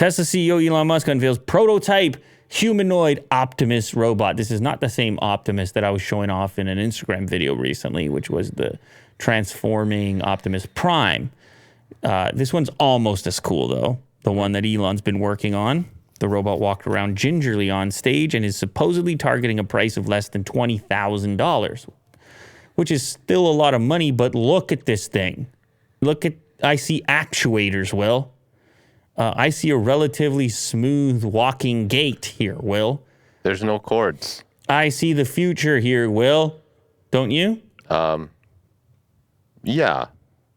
Tesla CEO Elon Musk unveils prototype humanoid Optimus robot. This is not the same Optimus that I was showing off in an Instagram video recently, which was the transforming Optimus Prime. This one's almost as cool, though. The one that Elon's been working on. The robot walked around gingerly on stage and is supposedly targeting a price of less than $20,000, which is still a lot of money, but look at this thing. I see actuators, Will. I see a relatively smooth walking gait here, Will. There's no cords. I see the future here, Will. Don't you? Yeah.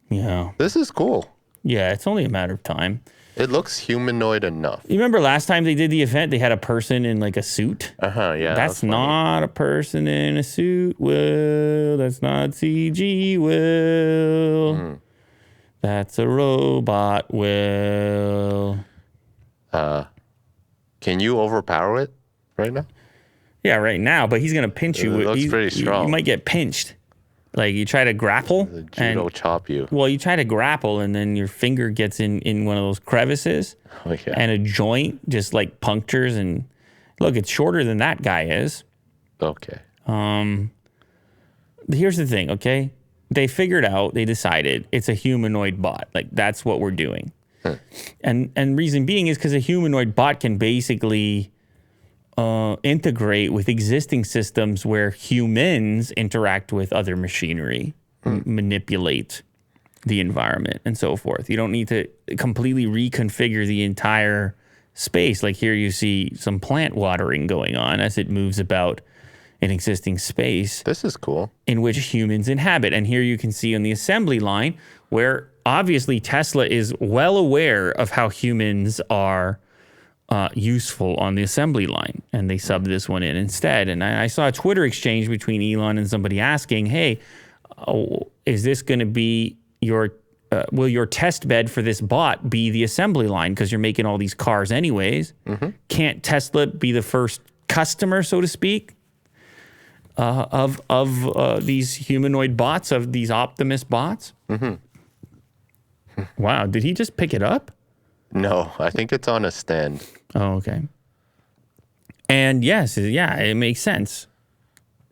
Yeah. This is cool. Yeah, it's only a matter of time. It looks humanoid enough. You remember last time they did the event, they had a person in like a suit? Yeah. That's not a person in a suit, Will. That's not CG, Will. That's a robot, Will. Can you overpower it right now? Yeah, right now, but he's going to pinch you. It looks pretty strong. You might get pinched. Like you try to grapple. The judo chop you. Well, you try to grapple and then your finger gets in one of those crevices. Oh, yeah. And a joint just like punctures. And look, it's shorter than that guy is. Okay. Here's the thing, okay? They figured out, they decided it's a humanoid bot. Like that's what we're doing. And reason being is because a humanoid bot can basically integrate with existing systems where humans interact with other machinery, manipulate the environment and so forth. You don't need to completely reconfigure the entire space. Like here you see some plant watering going on as it moves about an existing space. This is cool. In which humans inhabit. And here you can see on the assembly line where obviously Tesla is well aware of how humans are useful on the assembly line, and they subbed this one in instead. And I saw a Twitter exchange between Elon and somebody asking, hey, is this going to be will your test bed for this bot be the assembly line? Because you're making all these cars anyways. Can't Tesla be the first customer, so to speak, of these humanoid bots, of these Optimus bots? Wow, did he just pick it up? No, I think it's on a stand. Oh, okay. And yes, yeah, it makes sense.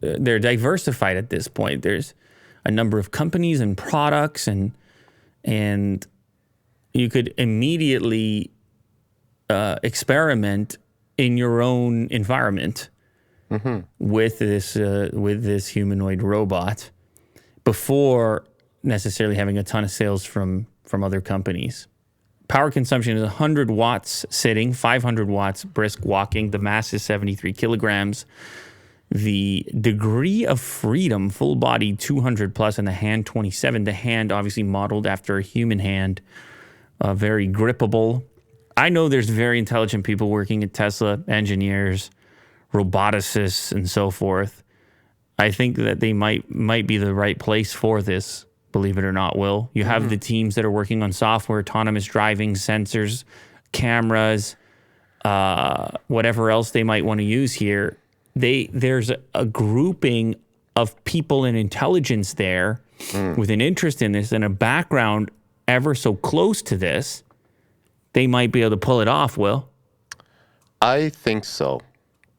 They're diversified at this point. There's a number of companies and products, and you could immediately experiment in your own environment with this humanoid robot before necessarily having a ton of sales from other companies. Power consumption is 100 watts sitting, 500 watts brisk walking. The mass is 73 kilograms. The degree of freedom, full body 200 plus, and the hand 27. The hand obviously modeled after a human hand, very grippable. I know there's very intelligent people working at Tesla, engineers, roboticists, and so forth. I think that they might be the right place for this. Believe it or not, Will. You have the teams that are working on software, autonomous driving, sensors, cameras, whatever else they might want to use here. There's a grouping of people and intelligence there with an interest in this and a background ever so close to this. They might be able to pull it off, Will. I think so.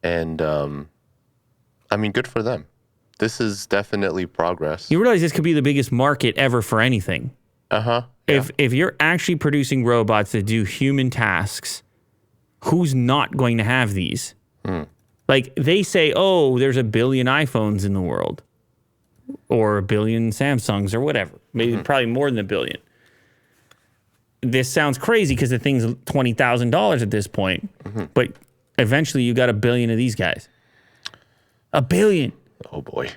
And, I mean, good for them. This is definitely progress. You realize this could be the biggest market ever for anything. Yeah. If you're actually producing robots that do human tasks, who's not going to have these? Like they say, oh, there's 1 billion iPhones in the world, or 1 billion Samsungs, or whatever. Maybe probably more than 1 billion. This sounds crazy because the thing's $20,000 at this point, but eventually you got 1 billion of these guys. 1 billion. Oh, boy.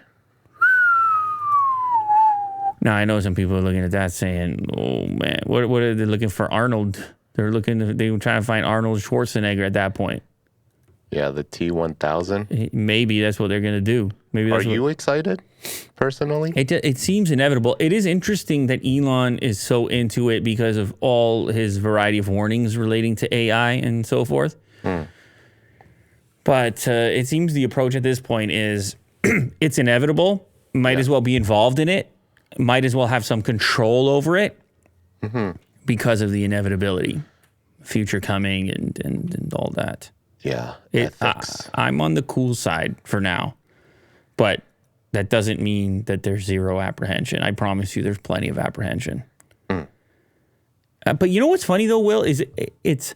Now, I know some people are looking at that saying, oh, man, what are they looking for? Arnold. They were trying to find Arnold Schwarzenegger at that point. Yeah, the T-1000. Maybe that's what they're going to do. Maybe. Are you excited, personally? It seems inevitable. It is interesting that Elon is so into it because of all his variety of warnings relating to AI and so forth. But it seems the approach at this point is it's inevitable. Might as well be involved in it. Might as well have some control over it because of the inevitability. future coming and all that. Yeah, ethics. I'm on the cool side for now, but that doesn't mean that there's zero apprehension. I promise you there's plenty of apprehension. But you know what's funny though, Will, is it's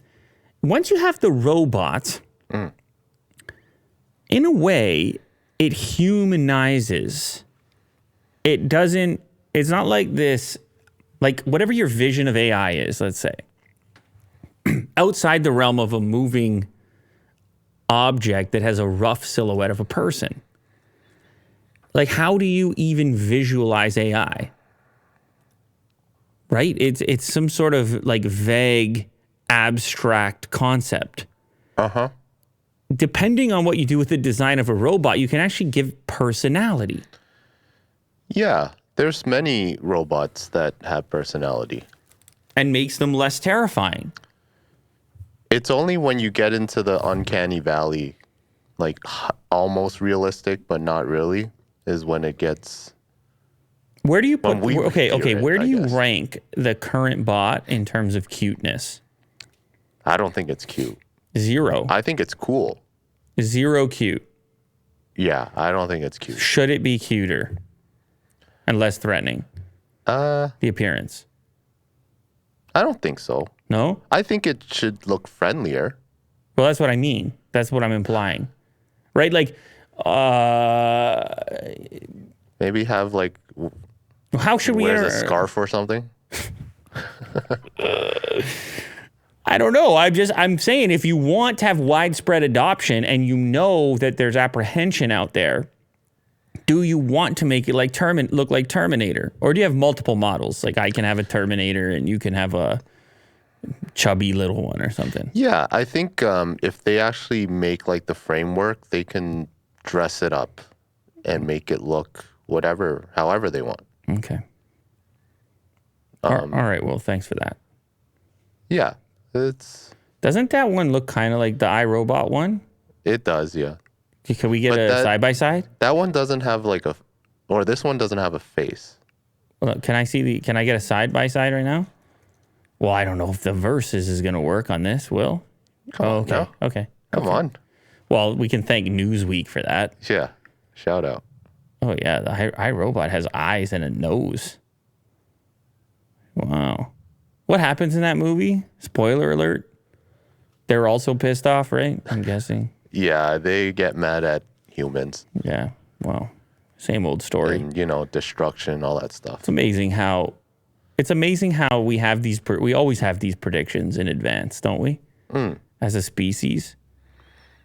once you have the robot, in a way, it humanizes. It's not like this, like whatever your vision of AI is, let's say, outside the realm of a moving object that has a rough silhouette of a person. Like, how do you even visualize AI? Right? It's some sort of like vague, abstract concept. Uh-huh. Depending on what you do with the design of a robot, you can actually give personality. Yeah, there's many robots that have personality. And makes them less terrifying. It's only when you get into the uncanny valley, like almost realistic, but not really, is when it gets... Where do you put... When we Okay, where do you guess. rank the current bot in terms of cuteness? I don't think it's cute. 0. I think it's cool. 0 cute. Yeah, I don't think it's cute. Should it be cuter and less threatening? The appearance. I don't think so. No? I think it should look friendlier. Well, that's what I mean. That's what I'm implying. Right? Like, Maybe have like how should we... wears a scarf or something. I don't know. I'm saying if you want to have widespread adoption and you know that there's apprehension out there, do you want to make it like look like Terminator? Or do you have multiple models? Like I can have a Terminator and you can have a chubby little one or something. Yeah, I think if they actually make like the framework, they can dress it up and make it look however they want. Okay. All right. Well, thanks for that. Yeah, Doesn't that one look kind of like the iRobot one? it does, yeah. Can we get a side by side? That one doesn't have like this one doesn't have a face. Can I get a side by side right now? Well, I don't know if the versus is going to work on this, Will. On, no? Okay. Come on. Well, we can thank Newsweek for that. Yeah, shout out. Oh, yeah. The iRobot has eyes and a nose. Wow. What happens in that movie? Spoiler alert. They're also pissed off, right? I'm guessing. Yeah, they get mad at humans. Yeah. Well, same old story. And, destruction, all that stuff. It's amazing how we have we always have these predictions in advance, don't we? As a species.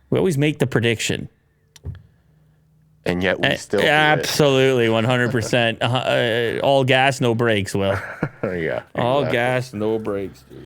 We always make the prediction. And yet we still absolutely 100%. All gas, no brakes, Will. Yeah. All gas, no brakes, dude.